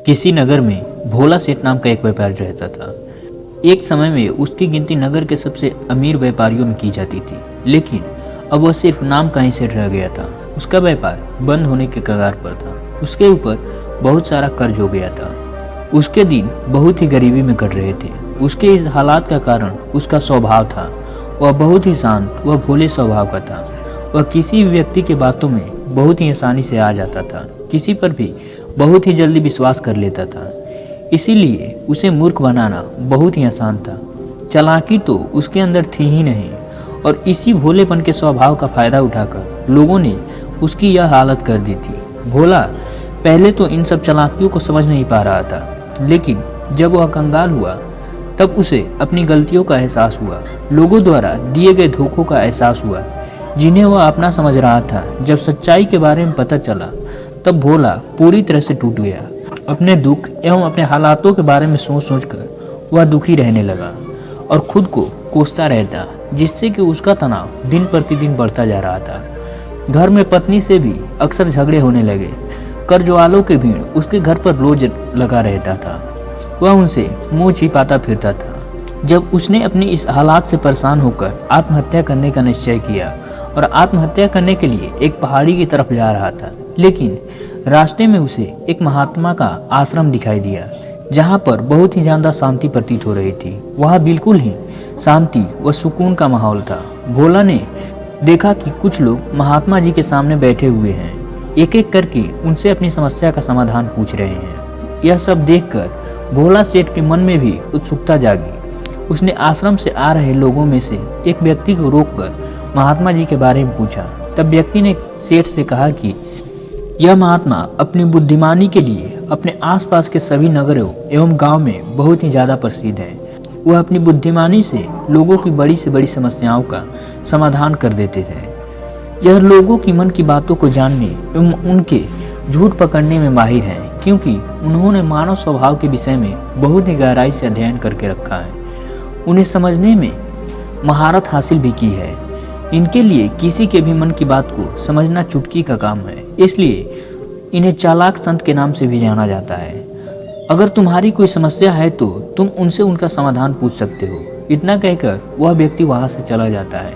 किसी नगर में भोला सेठ नाम का एक व्यापारी रहता था। एक समय में उसकी गिनती नगर के सबसे अमीर व्यापारियों में की जाती थी, लेकिन अब वह सिर्फ नाम का ही सेठ रह गया था। उसका व्यापार बंद होने के कगार पर था। उसके ऊपर बहुत सारा कर्ज हो गया था। उसके दिन बहुत ही गरीबी में कट रहे थे। उसके इस हालात का कारण उसका स्वभाव था। वह बहुत ही शांत व भोले स्वभाव का था। वह किसी भी व्यक्ति के बातों में बहुत ही आसानी से आ जाता था, किसी पर भी बहुत ही जल्दी विश्वास कर लेता था। इसीलिए उसे मूर्ख बनाना बहुत ही आसान था। चालाकी तो उसके अंदर थी ही नहीं, और इसी भोलेपन के स्वभाव का फायदा उठाकर लोगों ने उसकी यह हालत कर दी थी। भोला पहले तो इन सब चालाकियों को समझ नहीं पा रहा था, लेकिन जब वह कंगाल हुआ तब उसे अपनी गलतियों का एहसास हुआ। लोगों द्वारा दिए गए धोखों का एहसास हुआ, जिन्हें वह अपना समझ रहा था। जब सच्चाई के बारे में पता चला तब भोला पूरी तरह से टूट गया। अपने दुख एवं अपने हालातों के बारे में सोच सोचकर वह दुखी रहने लगा और खुद को कोसता रहता, जिससे कि उसका तनाव दिन प्रतिदिन बढ़ता जा रहा था। घर में पत्नी से भी अक्सर झगड़े होने लगे। कर्ज वालों की भीड़ उसके घर पर रोज लगा रहता था। वह उनसे मुंह छिपाता फिरता था। जब उसने अपनी इस हालात से परेशान होकर आत्महत्या करने का निश्चय किया और आत्महत्या करने के लिए एक पहाड़ी की तरफ जा रहा था, लेकिन रास्ते में उसे एक महात्मा का आश्रम दिखाई दिया, जहां पर बहुत ही ज्यादा शांति प्रतीत हो रही थी। वह बिल्कुल ही शांति व सुकून का माहौल था। भोला ने देखा कि कुछ लोग महात्मा जी के सामने बैठे हुए हैं, एक एक करके उनसे अपनी समस्या का समाधान पूछ रहे हैं। यह सब देखकर भोला सेठ के मन में भी उत्सुकता जागी। उसने आश्रम से आ रहे लोगों में से एक व्यक्ति को रोककर महात्मा जी के बारे में पूछा। तब व्यक्ति ने सेठ से कहा कि यह महात्मा अपनी बुद्धिमानी के लिए अपने आसपास के सभी नगरों एवं गांव में बहुत ही ज़्यादा प्रसिद्ध है। वह अपनी बुद्धिमानी से लोगों की बड़ी से बड़ी समस्याओं का समाधान कर देते थे। यह लोगों की मन की बातों को जानने एवं उनके झूठ पकड़ने में माहिर हैं, क्योंकि उन्होंने मानव स्वभाव के विषय में बहुत ही गहराई से अध्ययन करके रखा है। उन्हें समझने में महारत हासिल भी की है। इनके लिए किसी के भी मन की बात को समझना चुटकी का काम है, इसलिए इन्हें चालाक संत के नाम से भी जाना जाता है। अगर तुम्हारी कोई समस्या है तो तुम उनसे उनका समाधान पूछ सकते हो। इतना कहकर वह व्यक्ति वहां से चला जाता है।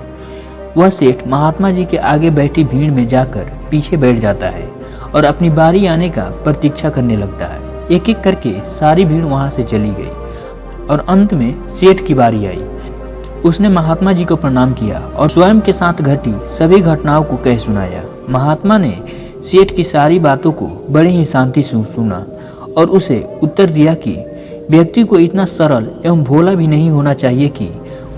वह सेठ महात्मा जी के आगे बैठी भीड़ में जाकर पीछे बैठ जाता है और अपनी बारी आने का प्रतीक्षा करने लगता है। एक एक करके सारी भीड़ वहां से चली गई और अंत में सेठ की बारी आई। उसने महात्मा जी को प्रणाम किया और स्वयं के साथ घटी सभी घटनाओं को कह सुनाया। महात्मा ने सेठ की सारी बातों को बड़े ही शांति से सुना और उसे उत्तर दिया कि व्यक्ति को इतना सरल एवं भोला भी नहीं होना चाहिए कि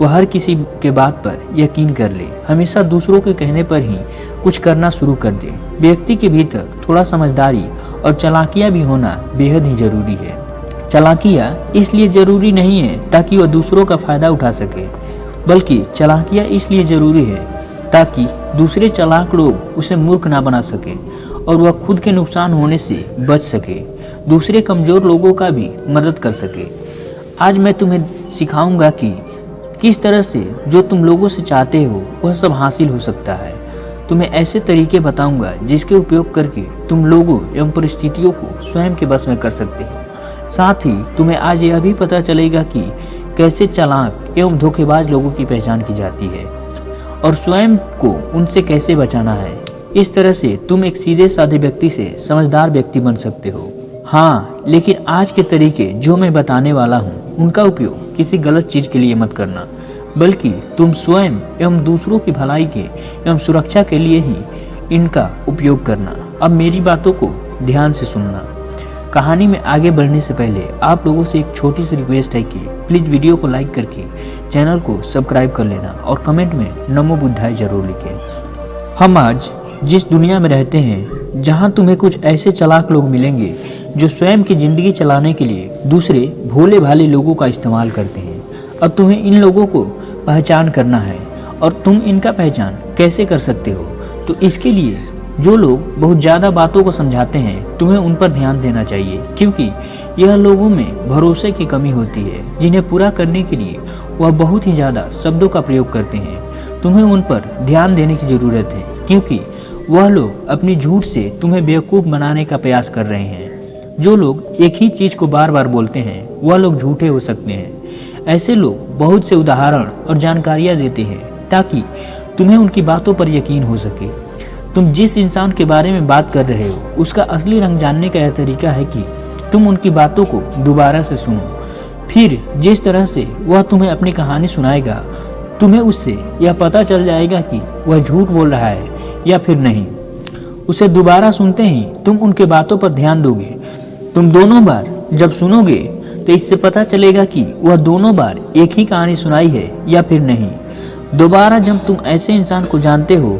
वह हर किसी के बात पर यकीन कर ले, हमेशा दूसरों के कहने पर ही कुछ करना शुरू कर दे। व्यक्ति के भीतर थोड़ा समझदारी और चालाकियाँ भी होना बेहद ही जरूरी है। चालाकियाँ इसलिए जरूरी नहीं है ताकि वह दूसरों का फायदा उठा सके, बल्कि चालाकियाँ इसलिए जरूरी है ताकि दूसरे चालाक लोग उसे मूर्ख ना बना सके और वह खुद के नुकसान होने से बच सके, दूसरे कमजोर लोगों का भी मदद कर सके। आज मैं तुम्हें सिखाऊंगा कि किस तरह से जो तुम लोगों से चाहते हो वह सब हासिल हो सकता है। तुम्हें ऐसे तरीके बताऊंगा जिसके उपयोग करके तुम लोगों एवं परिस्थितियों को स्वयं के बस में कर सकते हो। साथ ही तुम्हें आज यह भी पता चलेगा कि कैसे चालाक एवं धोखेबाज लोगों की पहचान की जाती है और स्वयं को उनसे कैसे बचाना है। इस तरह से तुम एक सीधे साधे व्यक्ति से समझदार व्यक्ति बन सकते हो। हाँ, लेकिन आज के तरीके जो मैं बताने वाला हूँ उनका उपयोग किसी गलत चीज के लिए मत करना, बल्कि तुम स्वयं एवं दूसरों की भलाई के एवं सुरक्षा के लिए ही इनका उपयोग करना। अब मेरी बातों को ध्यान से सुनना। कहानी में आगे बढ़ने से पहले आप लोगों से एक छोटी सी रिक्वेस्ट है कि प्लीज़ वीडियो को लाइक करके चैनल को सब्सक्राइब कर लेना और कमेंट में नमो बुद्धाय जरूर लिखें। हम आज जिस दुनिया में रहते हैं जहां तुम्हें कुछ ऐसे चालाक लोग मिलेंगे जो स्वयं की ज़िंदगी चलाने के लिए दूसरे भोले भाले लोगों का इस्तेमाल करते हैं। अब तुम्हें इन लोगों को पहचान करना है, और तुम इनका पहचान कैसे कर सकते हो, तो इसके लिए जो लोग बहुत ज़्यादा बातों को समझाते हैं तुम्हें उन पर ध्यान देना चाहिए, क्योंकि यह लोगों में भरोसे की कमी होती है, जिन्हें पूरा करने के लिए वह बहुत ही ज़्यादा शब्दों का प्रयोग करते हैं। तुम्हें उन पर ध्यान देने की ज़रूरत है, क्योंकि वह लोग अपनी झूठ से तुम्हें बेवकूफ़ बनाने का प्रयास कर रहे हैं। जो लोग एक ही चीज को बार बार बोलते हैं वह लोग झूठे हो सकते हैं। ऐसे लोग बहुत से उदाहरण और जानकारियां देते हैं ताकि तुम्हें उनकी बातों पर यकीन हो सके। तुम जिस इंसान के बारे में बात कर रहे हो उसका असली रंग जानने का यह तरीका है कि तुम उनकी बातों को दोबारा से सुनो। फिर जिस तरह से वह तुम्हें अपनी कहानी सुनाएगा, तुम्हें उससे यह पता चल जाएगा कि वह झूठ बोल रहा है या फिर नहीं। उसे दोबारा सुनते ही तुम उनके बातों पर ध्यान दोगे। तुम दोनों बार जब सुनोगे तो इससे पता चलेगा कि वह दोनों बार एक ही कहानी सुनाई है या फिर नहीं। दोबारा जब तुम ऐसे इंसान को जानते हो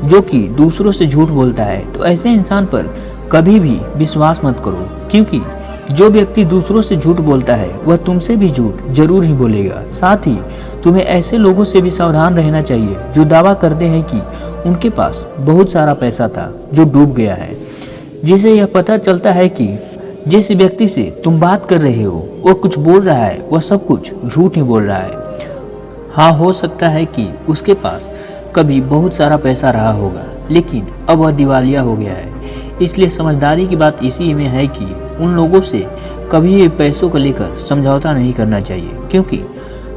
जो कि दूसरों से झूठ बोलता है, तो ऐसे इंसान पर कभी भी विश्वास मत करो, क्योंकि जो व्यक्ति दूसरों से झूठ बोलता है वह तुमसे भी झूठ जरूर ही बोलेगा। साथ ही तुम्हें ऐसे लोगों से भी सावधान रहना चाहिए जो दावा करते हैं कि उनके पास बहुत सारा पैसा था जो डूब गया है, जिसे यह पता चलता है कि जिस व्यक्ति से तुम बात कर रहे हो वह कुछ बोल रहा है, वह सब कुछ झूठ ही बोल रहा है। हाँ, हो सकता है कि उसके पास कभी बहुत सारा पैसा रहा होगा, लेकिन अब वह दिवालिया हो गया है। इसलिए समझदारी की बात इसी में है कि उन लोगों से कभी भी पैसों को लेकर समझौता नहीं करना चाहिए, क्योंकि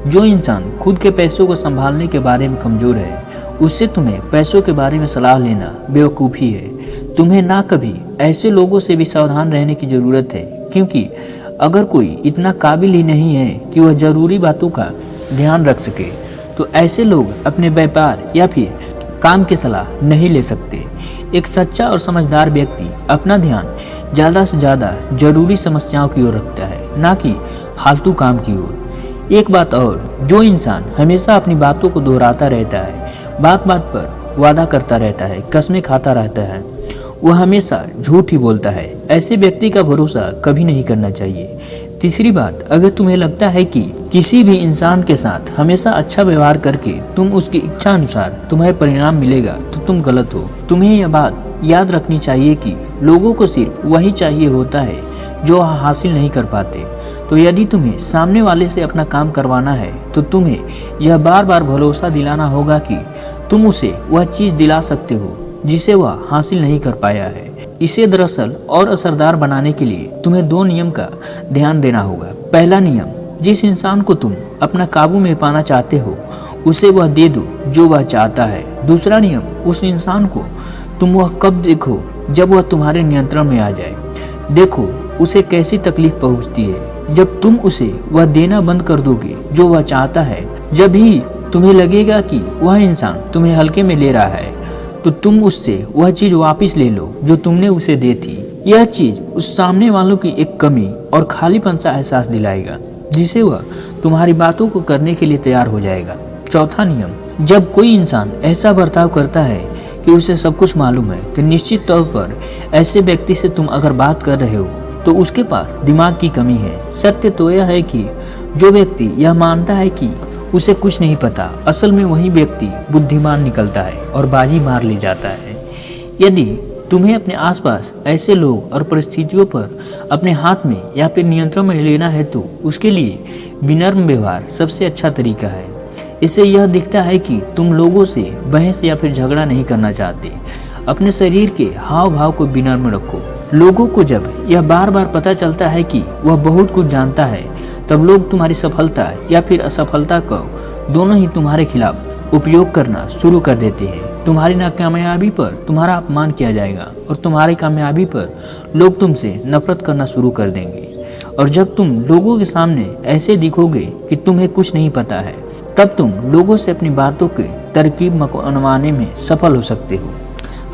जो इंसान खुद के पैसों को संभालने के बारे में कमजोर है, उससे तुम्हें पैसों के बारे में सलाह लेना बेवकूफ़ी है। तुम्हें ना कभी ऐसे लोगों से भी सावधान रहने की ज़रूरत है, क्योंकि अगर कोई इतना काबिल ही नहीं है कि वह ज़रूरी बातों का ध्यान रख सके, तो ऐसे लोग अपने व्यापार या फिर काम की सलाह नहीं ले सकते। एक सच्चा और समझदार व्यक्ति अपना ध्यान ज़्यादा से ज़्यादा जरूरी समस्याओं की ओर रखता है, ना कि फालतू काम की ओर। एक बात और, जो इंसान हमेशा अपनी बातों को दोहराता रहता है, बात बात पर वादा करता रहता है, कस्में खाता रहता है, वह हमेशा झूठ ही बोलता है। ऐसे व्यक्ति का भरोसा कभी नहीं करना चाहिए। तीसरी बात, अगर तुम्हें लगता है कि किसी भी इंसान के साथ हमेशा अच्छा व्यवहार करके तुम उसकी इच्छा अनुसार तुम्हें परिणाम मिलेगा, तो तुम गलत हो। तुम्हें यह बात याद रखनी चाहिए कि लोगों को सिर्फ वही चाहिए होता है जो हासिल नहीं कर पाते। तो यदि तुम्हें सामने वाले से अपना काम करवाना है, तो तुम्हें यह बार बार भरोसा दिलाना होगा कि तुम उसे वह चीज़ दिला सकते हो जिसे वह हासिल नहीं कर पाया है। इसे दरअसल और असरदार बनाने के लिए तुम्हें 2 नियम का ध्यान देना होगा। पहला नियम, जिस इंसान को तुम अपना काबू में पाना चाहते हो उसे वह दे दो जो वह चाहता है। दूसरा नियम, उस इंसान को तुम वह कब देखो जब वह तुम्हारे नियंत्रण में आ जाए। देखो उसे कैसी तकलीफ पहुंचती है। जब तुम उसे वह देना बंद कर दोगे जो वह चाहता है, जब ही तुम्हें लगेगा कि वह इंसान तुम्हें हल्के में ले रहा है, तो तुम उससे वह चीज वापस ले लो जो तुमने उसे दी थी। यह चीज उस सामने वालों की एक कमी और खालीपन सा एहसास दिलाएगा, जिसे वह तुम्हारी बातों को करने के लिए तैयार हो जाएगा। चौथा नियम, जब कोई इंसान ऐसा बर्ताव करता है कि उसे सब कुछ मालूम है, तो निश्चित तौर पर ऐसे व्यक्ति से तुम अगर बात कर रहे हो तो उसके पास दिमाग की कमी है। सत्य तो यह है कि जो व्यक्ति यह मानता है कि उसे कुछ नहीं पता, असल में वही व्यक्ति बुद्धिमान निकलता है और बाजी मार ले जाता है। यदि तुम्हें अपने आसपास ऐसे लोग और परिस्थितियों पर अपने हाथ में या फिर नियंत्रण में लेना है, तो उसके लिए विनम्र व्यवहार सबसे अच्छा तरीका है। इससे यह दिखता है कि तुम लोगों से बहस या फिर झगड़ा नहीं करना चाहते। अपने शरीर के हाव भाव को विनम्र रखो। लोगों को जब यह बार बार पता चलता है कि वह बहुत कुछ जानता है, तब लोग तुम्हारी सफलता या फिर असफलता को दोनों ही तुम्हारे खिलाफ उपयोग करना शुरू कर देते हैं। तुम्हारी नाकामयाबी पर तुम्हारा अपमान किया जाएगा और तुम्हारी कामयाबी पर लोग तुमसे नफरत करना शुरू कर देंगे। और जब तुम लोगों के सामने ऐसे दिखोगे कि तुम्हें कुछ नहीं पता है, तब तुम लोगों से अपनी बातों के तरकीब मनवाने में सफल हो सकते हो।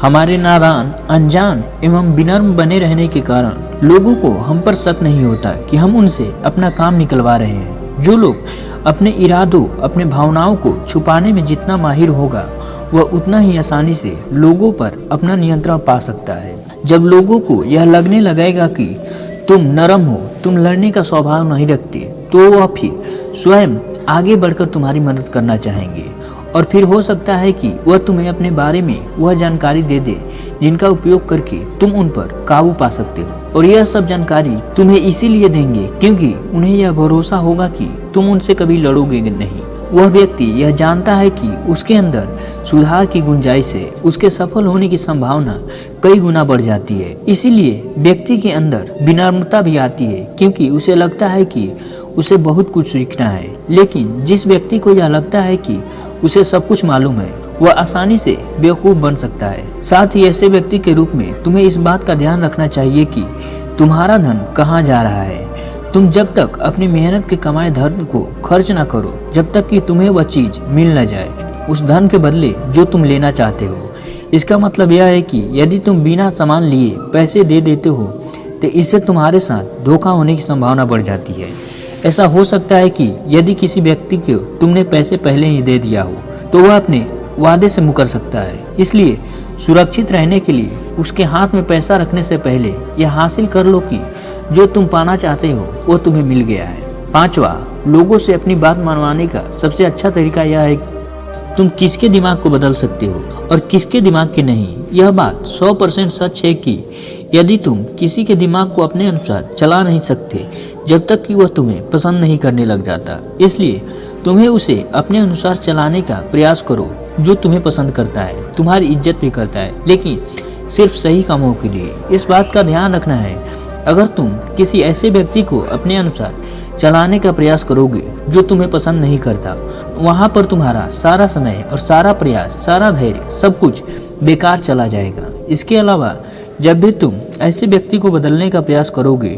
हमारे नादान, अनजान एवं विनम्र बने रहने के कारण लोगों को हम पर शक नहीं होता कि हम उनसे अपना काम निकलवा रहे हैं। जो लोग अपने इरादों, अपने भावनाओं को छुपाने में जितना माहिर होगा, वह उतना ही आसानी से लोगों पर अपना नियंत्रण पा सकता है। जब लोगों को यह लगने लगेगा कि तुम नरम हो, तुम लड़ने का स्वभाव नहीं रखते, तो वह फिर स्वयं आगे बढ़कर तुम्हारी मदद करना चाहेंगे। और फिर हो सकता है कि वह तुम्हें अपने बारे में वह जानकारी दे दे जिनका उपयोग करके तुम उन पर काबू पा सकते हो। और यह सब जानकारी तुम्हें इसीलिए देंगे क्योंकि उन्हें यह भरोसा होगा कि तुम उनसे कभी लड़ोगे नहीं। वह व्यक्ति यह जानता है कि उसके अंदर सुधार की गुंजाइश है, उसके सफल होने की संभावना कई गुना बढ़ जाती है। इसीलिए व्यक्ति के अंदर विनम्रता भी आती है, क्योंकि उसे लगता है कि उसे बहुत कुछ सीखना है। लेकिन जिस व्यक्ति को यह लगता है कि उसे सब कुछ मालूम है, वह आसानी से बेवकूफ बन सकता है। साथ ही ऐसे व्यक्ति के रूप में तुम्हें इस बात का ध्यान रखना चाहिए कि तुम्हारा धन कहाँ जा रहा है। तुम जब तक अपनी मेहनत के कमाए धन को खर्च न करो, जब तक कि तुम्हें वह चीज मिल न जाए उस धन के बदले जो तुम लेना चाहते हो। इसका मतलब यह है कि यदि तुम बिना सामान लिए पैसे दे देते हो तो इससे तुम्हारे साथ धोखा होने की संभावना बढ़ जाती है। ऐसा हो सकता है कि यदि किसी व्यक्ति को तुमने पैसे पहले ही दे दिया हो तो वह अपने वादे से मुकर सकता है। इसलिए सुरक्षित रहने के लिए उसके हाथ में पैसा रखने से पहले यह हासिल कर लो कि जो तुम पाना चाहते हो वो तुम्हें मिल गया है। 5वां, लोगों से अपनी बात मनवाने का सबसे अच्छा तरीका यह है तुम किसके दिमाग को बदल सकते हो और किसके दिमाग के नहीं। यह बात 100% सच है कि यदि तुम किसी के दिमाग को अपने अनुसार चला नहीं सकते जब तक कि वह तुम्हें पसंद नहीं करने लग जाता। इसलिए तुम्हें उसे अपने अनुसार चलाने का प्रयास करो जो तुम्हें पसंद करता है, तुम्हारी इज्जत भी करता है, लेकिन सिर्फ सही कामों के लिए। इस बात का ध्यान रखना है, अगर तुम किसी ऐसे व्यक्ति को अपने अनुसार चलाने का प्रयास करोगे जो तुम्हें पसंद नहीं करता, वहाँ पर तुम्हारा सारा समय और सारा प्रयास, सारा धैर्य, सब कुछ बेकार चला जाएगा। इसके अलावा जब भी तुम ऐसे व्यक्ति को बदलने का प्रयास करोगे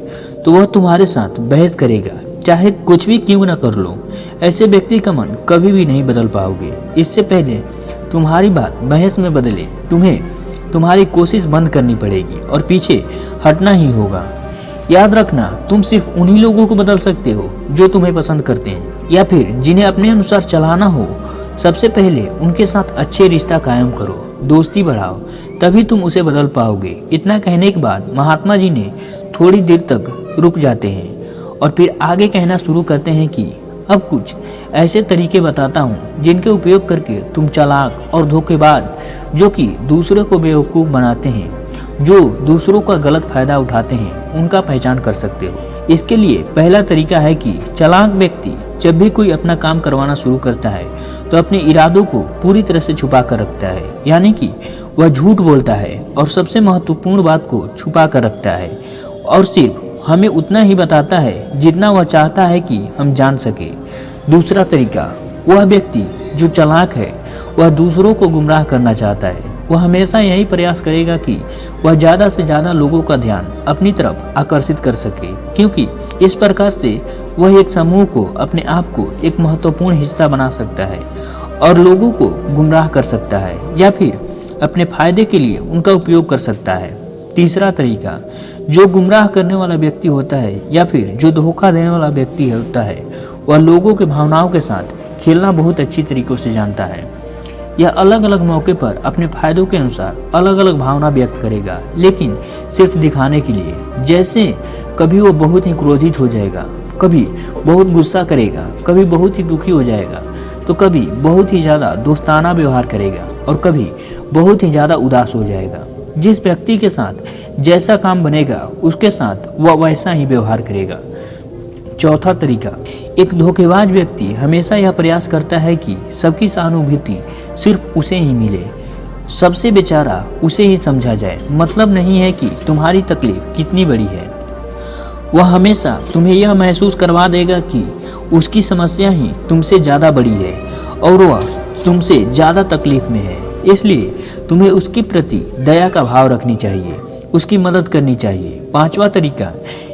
तो वह तुम्हारे साथ बहस करेगा, चाहे कुछ भी क्यों न कर लो। ऐसे व्यक्ति का मन कभी भी नहीं बदल पाओगे। इससे पहले तुम्हारी बात बहस में बदले, तुम्हें तुम्हारी कोशिश बंद करनी पड़ेगी और पीछे हटना ही होगा। याद रखना, तुम सिर्फ उन्हीं लोगों को बदल सकते हो जो तुम्हें पसंद करते हैं या फिर जिन्हें अपने अनुसार चलाना हो। सबसे पहले उनके साथ अच्छे रिश्ता कायम करो, दोस्ती बढ़ाओ, तभी तुम उसे बदल पाओगे। इतना कहने के बाद महात्मा जी ने थोड़ी देर तक रुक जाते हैं और फिर आगे कहना शुरू करते हैं कि अब कुछ ऐसे तरीके बताता हूँ जिनके उपयोग करके तुम चालाक और धोखेबाज, जो कि दूसरे को बेवकूफ़ बनाते हैं, जो दूसरों का गलत फायदा उठाते हैं, उनका पहचान कर सकते हो। इसके लिए पहला तरीका है कि चालाक व्यक्ति जब भी कोई अपना काम करवाना शुरू करता है तो अपने इरादों को पूरी तरह से छुपा कर रखता है, यानी कि वह झूठ बोलता है और सबसे महत्वपूर्ण बात को छुपा कर रखता है और सिर्फ हमें उतना ही बताता है जितना वह चाहता है कि हम जान सके। दूसरा तरीका, वह व्यक्ति जो चालाक है वह दूसरों को गुमराह करना चाहता है। वह हमेशा यही प्रयास करेगा कि वह ज़्यादा से ज़्यादा लोगों का ध्यान अपनी तरफ आकर्षित कर सके, क्योंकि इस प्रकार से वह एक समूह को, अपने आप को एक महत्वपूर्ण हिस्सा बना सकता है और लोगों को गुमराह कर सकता है या फिर अपने फायदे के लिए उनका उपयोग कर सकता है। तीसरा तरीका, जो गुमराह करने वाला व्यक्ति होता है या फिर जो धोखा देने वाला व्यक्ति होता है, वह लोगों के भावनाओं के साथ खेलना बहुत अच्छी तरीकों से जानता है। यह अलग अलग मौके पर अपने फायदों के अनुसार अलग अलग भावना व्यक्त करेगा, लेकिन सिर्फ दिखाने के लिए। जैसे कभी वो बहुत ही क्रोधित हो जाएगा, कभी बहुत गुस्सा करेगा, कभी बहुत ही दुखी हो जाएगा, तो कभी बहुत ही ज़्यादा दोस्ताना व्यवहार करेगा और कभी बहुत ही ज़्यादा उदास हो जाएगा। जिस व्यक्ति के साथ जैसा काम बनेगा उसके साथ वह वैसा ही व्यवहार करेगा। चौथा तरीका, एक धोखेबाज व्यक्ति हमेशा यह प्रयास करता है कि सबकी सहानुभूति सिर्फ उसे ही मिले, सबसे बेचारा उसे ही समझा जाए। मतलब नहीं है कि तुम्हारी तकलीफ कितनी बड़ी है, वह हमेशा तुम्हें यह महसूस करवा देगा कि उसकी समस्या ही तुमसे ज़्यादा बड़ी है और वह तुमसे ज़्यादा तकलीफ में है। इसलिए तुम्हें उसके प्रति दया का भाव रखनी चाहिए, उसकी मदद करनी चाहिए। पांचवा तरीका,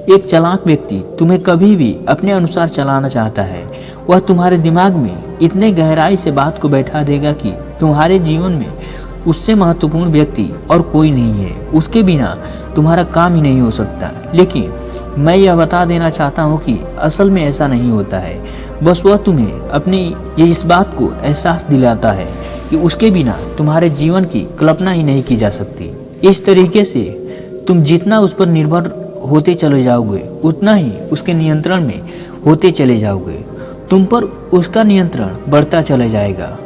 एक चालाक व्यक्ति तुम्हें कभी भी अपने अनुसार चलाना चाहता है। वह तुम्हारे दिमाग में इतने गहराई से बात को बैठा देगा कि तुम्हारे जीवन में उससे महत्वपूर्ण व्यक्ति और कोई नहीं है, उसके बिना तुम्हारा काम ही नहीं हो सकता। लेकिन मैं यह बता देना चाहता हूँ कि असल में ऐसा नहीं होता है। बस वह तुम्हें अपनी इस बात को एहसास दिलाता है कि उसके बिना तुम्हारे जीवन की कल्पना ही नहीं की जा सकती। इस तरीके से तुम जितना उस पर निर्भर होते चले जाओगे उतना ही उसके नियंत्रण में होते चले जाओगे। तुम पर उसका नियंत्रण बढ़ता चला जाएगा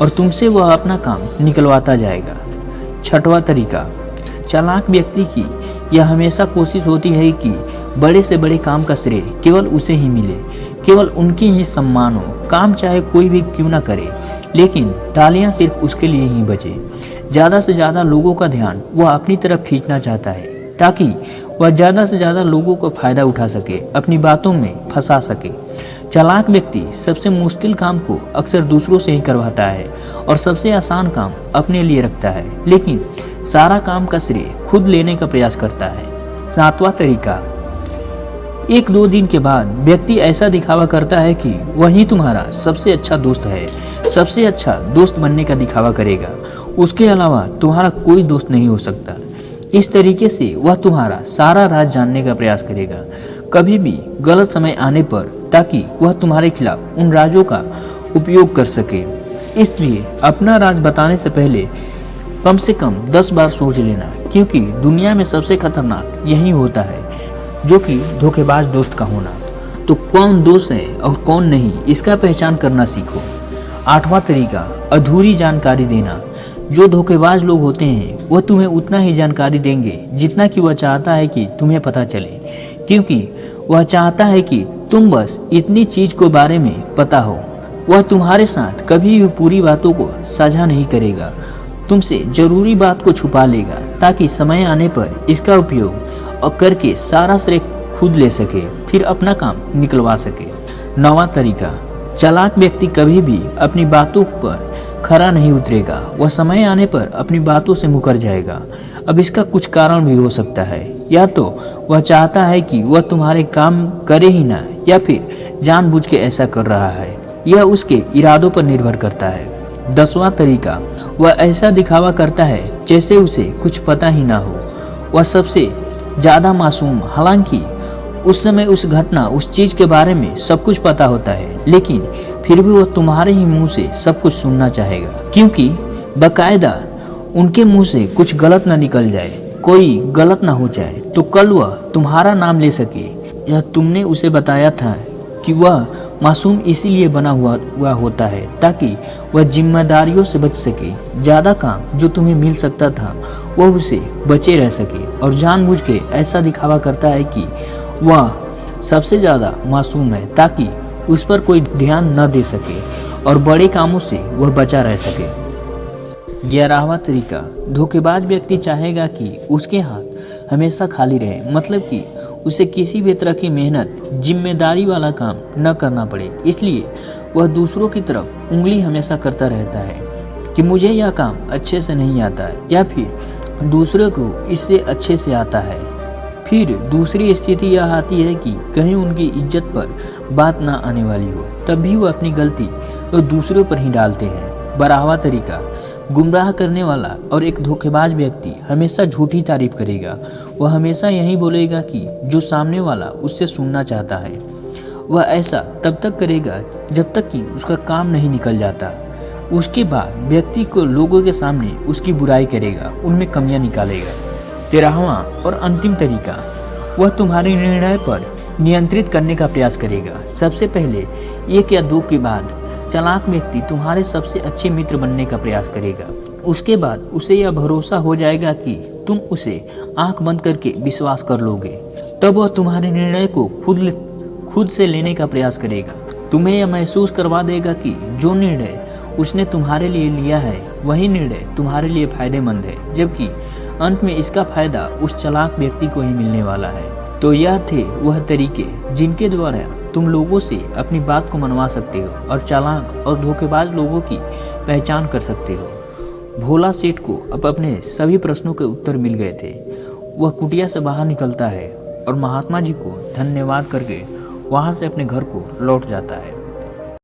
और तुमसे वह अपना काम निकलवाता जाएगा। छठवां तरीका, चालाक व्यक्ति की यह हमेशा कोशिश होती है कि बड़े से बड़े काम का श्रेय केवल उसे ही मिले, केवल उनके ही सम्मान हो। काम चाहे कोई भी क्यों ना करे, लेकिन तालियां सिर्फ उसके लिए ही बजे। ज़्यादा से ज़्यादा लोगों का ध्यान वह अपनी तरफ खींचना चाहता है, ताकि वह ज़्यादा से ज़्यादा लोगों का फायदा उठा सके, अपनी बातों में फंसा सके। चालाक व्यक्ति सबसे मुश्किल काम को अक्सर दूसरों से ही करवाता है और सबसे आसान काम अपने लिए रखता है, लेकिन सारा काम का श्रेय खुद लेने का प्रयास करता है। 7वां तरीका, 1-2 दिन के बाद व्यक्ति ऐसा दिखावा करता है कि वही तुम्हारा सबसे अच्छा दोस्त है, सबसे अच्छा दोस्त बनने का दिखावा करेगा, उसके अलावा तुम्हारा कोई दोस्त नहीं हो सकता। इस तरीके से वह तुम्हारा सारा राज जानने का प्रयास करेगा, कभी भी गलत समय आने पर, ताकि वह तुम्हारे खिलाफ उन राजों का उपयोग कर सके। इसलिए अपना राज बताने से पहले कम से कम 10 बार सोच लेना, क्योंकि दुनिया में सबसे खतरनाक यही होता है, जो कि धोखेबाज दोस्त का होना। तो कौन दोस्त है और कौन नहीं, इसका पहचान करना सीखो। 8वां तरीका, अधूरी जानकारी देना। जो धोखेबाज लोग होते हैं वह तुम्हें उतना ही जानकारी देंगे जितना कि वह चाहता है कि तुम्हें पता चले, क्योंकि वह चाहता है कि तुम बस इतनी चीज के बारे में पता हो। वह तुम्हारे साथ कभी भी पूरी बातों को साझा नहीं करेगा, तुमसे जरूरी बात को छुपा लेगा, ताकि समय आने पर इसका उपयोग करके सारा श्रेय खुद ले सके, फिर अपना काम निकलवा सके। 9वां तरीका, चालाक व्यक्ति कभी भी अपनी बातों पर खरा नहीं उतरेगा, वह समय आने पर अपनी बातों से मुकर जाएगा। अब इसका कुछ कारण भी हो सकता है, या तो वह चाहता है कि वह तुम्हारे काम करे ही ना, या फिर जानबूझ के ऐसा कर रहा है, यह उसके इरादों पर निर्भर करता है। 10वां तरीका, वह ऐसा दिखावा करता है जैसे उसे कुछ पता ही ना हो, वह सबसे ज़्यादा मासूम, हालांकि उस समय उस घटना, उस चीज़ के बारे में सब कुछ पता होता है, लेकिन फिर भी वह तुम्हारे ही मुंह से सब कुछ सुनना चाहेगा, क्योंकि बाकायदा उनके मुंह से कुछ गलत ना निकल जाए, कोई गलत ना हो जाए, तो कल वह तुम्हारा नाम ले सके। यह तुमने उसे बताया था कि वह मासूम इसीलिए बना हुआ होता है, ताकि वह जिम्मेदारियों से बच सके। ज़्यादा काम जो तुम्हें मिल सकता था वह उसे बचे रह सके, और जानबूझ के ऐसा दिखावा करता है कि वह सबसे ज़्यादा मासूम है, ताकि उस पर कोई ध्यान न दे सके और बड़े कामों से वह बचा रह सके। 11वां तरीका, धोखेबाज व्यक्ति चाहेगा कि उसके हाथ हमेशा खाली रहे, मतलब कि उसे किसी भी तरह की मेहनत, जिम्मेदारी वाला काम न करना पड़े। इसलिए वह दूसरों की तरफ उंगली हमेशा करता रहता है कि मुझे यह काम अच्छे से नहीं आता है, या फिर दूसरे को इससे अच्छे से आता है। फिर दूसरी स्थिति यह आती है कि कहीं उनकी इज्जत पर बात ना आने वाली हो, तब भी वो अपनी गलती वो दूसरों पर ही डालते हैं। 12वां तरीका, गुमराह करने वाला और एक धोखेबाज व्यक्ति हमेशा झूठी तारीफ करेगा। वह हमेशा यही बोलेगा कि जो सामने वाला उससे सुनना चाहता है। वह ऐसा तब तक करेगा जब तक कि उसका काम नहीं निकल जाता। उसके बाद व्यक्ति को लोगों के सामने उसकी बुराई करेगा, उनमें कमियां निकालेगा। 13वां और अंतिम तरीका, वह तुम्हारे निर्णय पर नियंत्रित करने का प्रयास करेगा। सबसे पहले 1 या 2 के बाद चालाक व्यक्ति तुम्हारे सबसे अच्छे मित्र बनने का प्रयास करेगा। उसके बाद उसे यह भरोसा हो जाएगा कि तुम उसे आंख बंद करके विश्वास कर लोगे। तब वह तुम्हारे निर्णय को खुद से लेने का प्रयास करेगा। तुम्हें यह महसूस करवा देगा कि जो निर्णय उसने तुम्हारे लिए लिया है वही निर्णय तुम्हारे लिए फायदेमंद है, जबकि अंत में इसका फायदा उस चालाक व्यक्ति को ही मिलने वाला है। तो यह थे वह तरीके जिनके द्वारा तुम लोगों से अपनी बात को मनवा सकते हो और चालाक और धोखेबाज लोगों की पहचान कर सकते हो। भोला सेठ को अब अपने सभी प्रश्नों के उत्तर मिल गए थे। वह कुटिया से बाहर निकलता है और महात्मा जी को धन्यवाद करके वहां से अपने घर को लौट जाता है।